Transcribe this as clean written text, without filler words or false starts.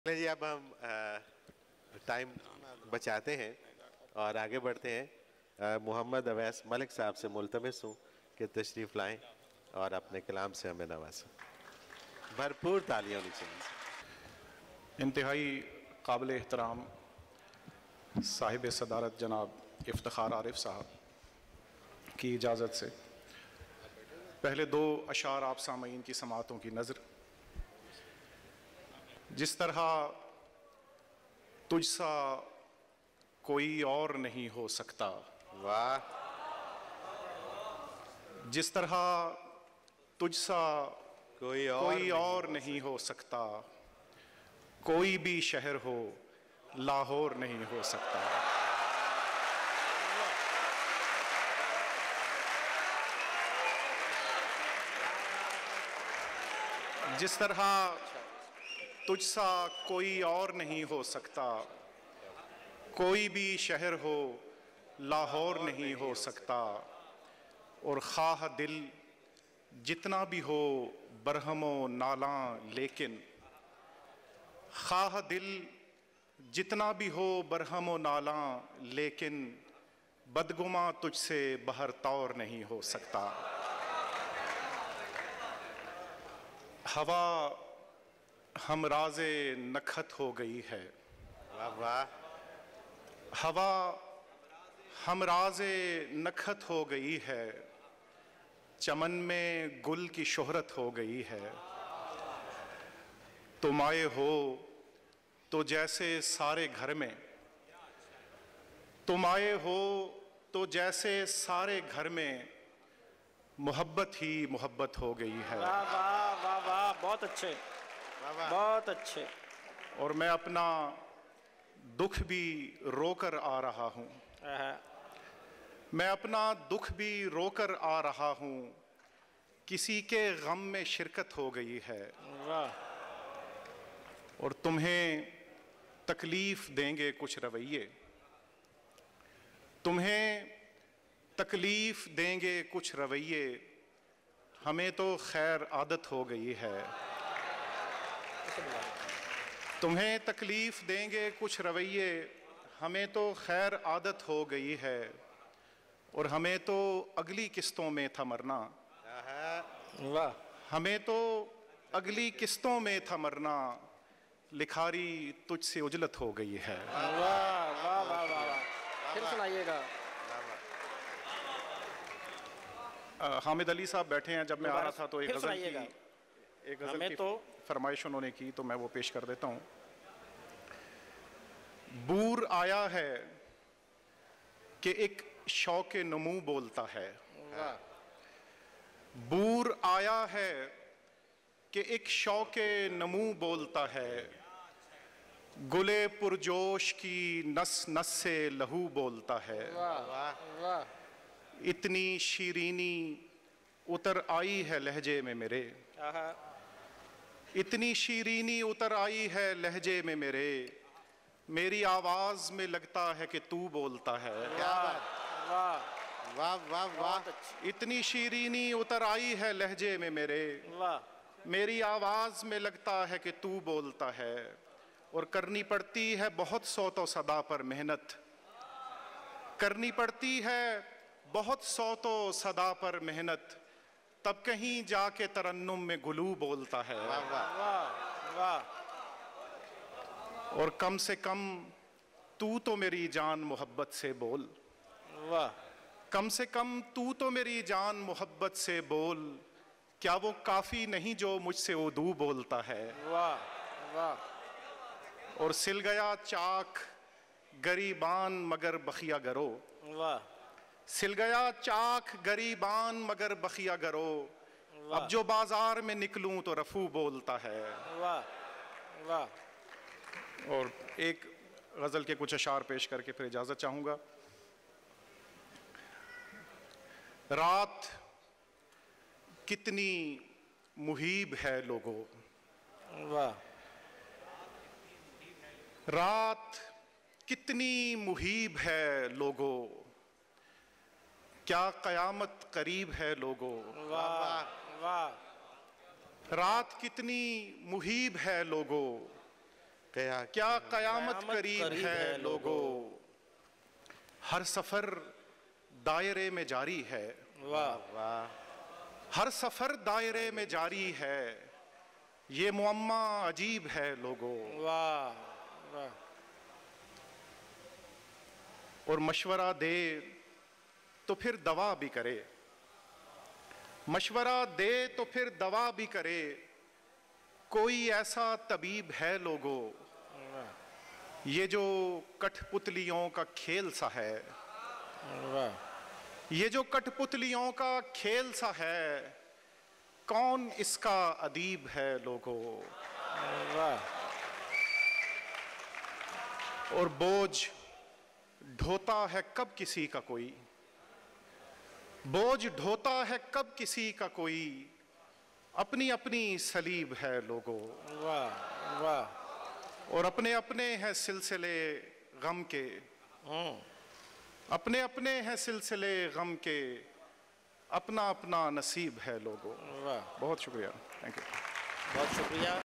जी अब हम टाइम बचाते हैं और आगे बढ़ते हैं। मोहम्मद अवैस मलिक साहब से मुल्तमिस हूँ कि तशरीफ़ लाएं और अपने कलाम से हमें नवाजें। भरपूर तालियां होनी चाहिए। इंतहाई काबिल एहतराम साहिब सदारत जनाब इफ्तिखार आरिफ साहब की इजाज़त से पहले दो अशार आप सामईन की समातों की नज़र। जिस तरह तुझसा कोई और नहीं हो सकता, वाह। जिस तरह तुझसा कोई और नहीं हो सकता, कोई भी शहर हो लाहौर नहीं हो सकता। जिस तरह तुझसा कोई और नहीं हो सकता, कोई भी शहर हो लाहौर नहीं हो सकता, और खाह दिल जितना भी हो बरहमो नाला लेकिन, खाह दिल जितना भी हो बरहमो नाला लेकिन, बदगुमा तुझसे बहर तौर नहीं हो सकता। हवा हमराज़े नखत हो गई है, वाह वाह। हवा हमराज़े नखत हो गई है, चमन में गुल की शोहरत हो गई है। तुम आए हो तो जैसे सारे घर में, तुम आए हो तो जैसे सारे घर में मोहब्बत ही मोहब्बत हो गई है। वाह वाह वाह वाह, बहुत अच्छे, बहुत अच्छे। और मैं अपना दुख भी रोकर आ रहा हूँ, मैं अपना दुख भी रोकर आ रहा हूँ, किसी के गम में शिरकत हो गई है। वाह। और तुम्हें तकलीफ देंगे कुछ रवैये, तुम्हें तकलीफ देंगे कुछ रवैये, हमें तो खैर आदत हो गई है। तुम्हें तकलीफ देंगे कुछ रवैये, हमें तो खैर आदत हो गई है, और हमें तो अगली किस्तों में था मरना। वाह। हमें तो अगली किस्तों में था मरना, लिखारी तुझसे उजलत हो गई है। वाह वाह वाह वाह, फिर सुनाइएगा। हामिद अली साहब बैठे हैं, जब मैं आ रहा था तो एक गज़ल की तो फरमाइश उन्होंने की, तो मैं वो पेश कर देता हूँ। बूर आया है कि एक शौक़ नमू बोलता है, बूर आया है कि एक शौक़ नमू बोलता है, गुले पुरजोश की नस नस से लहू बोलता है। वाह। इतनी शीरीनी उतर आई है लहजे में मेरे, इतनी शीरीनी उतर आई है लहजे में मेरे, मेरी आवाज में लगता है कि तू बोलता है। वाह वाह वाह वाह। इतनी शीरीनी उतर आई है लहजे में मेरे, वाह, मेरी आवाज में लगता है कि तू बोलता है, और करनी पड़ती है बहुत सौतो सदा पर मेहनत, करनी पड़ती है बहुत सौतो सदा पर मेहनत, तब कहीं जाके तरन्नुम में गुलू बोलता है। वाह वाह। और कम से कम तू तो मेरी जान मोहब्बत से बोल, वाह। कम से कम तू तो मेरी जान मोहब्बत से बोल, क्या वो काफ़ी नहीं जो मुझसे उर्दू बोलता है। वाह वाह। और सिल गया चाक गरीबान मगर बखिया गरो, वाह। सिल गया चाक गरीबान मगर बखिया गरो, अब जो बाजार में निकलूं तो रफू बोलता है। वाह वाह। और एक गज़ल के कुछ अशार पेश करके फिर इजाज़त चाहूँगा। रात कितनी मुहीब है लोगों, वाह। रात कितनी मुहीब है लोगों, क्या क़यामत करीब है लोगों। वाह वाह। रात कितनी मुहीब है लोगों, क्या कयामत करीब है लोगों। हर सफर दायरे में जारी है। वाह वाह। हर सफर दायरे में जारी है, ये मुअम्मा अजीब है लोगों। वाह वाह। और मशवरा दे तो फिर दवा भी करे, मशवरा दे तो फिर दवा भी करे, कोई ऐसा तबीब है लोगों। ये जो कठपुतलियों का खेल सा है, ये जो कठपुतलियों का खेल सा है, कौन इसका अदीब है लोगों। और बोझ ढोता है कब किसी का कोई, बोझ ढोता है कब किसी का कोई, अपनी अपनी सलीब है लोगों। वाह वाह। और अपने अपने हैं सिलसिले गम के, अपने अपने हैं सिलसिले गम के, अपना अपना नसीब है लोगों। वाह, बहुत शुक्रिया, थैंक यू। बहुत शुक्रिया।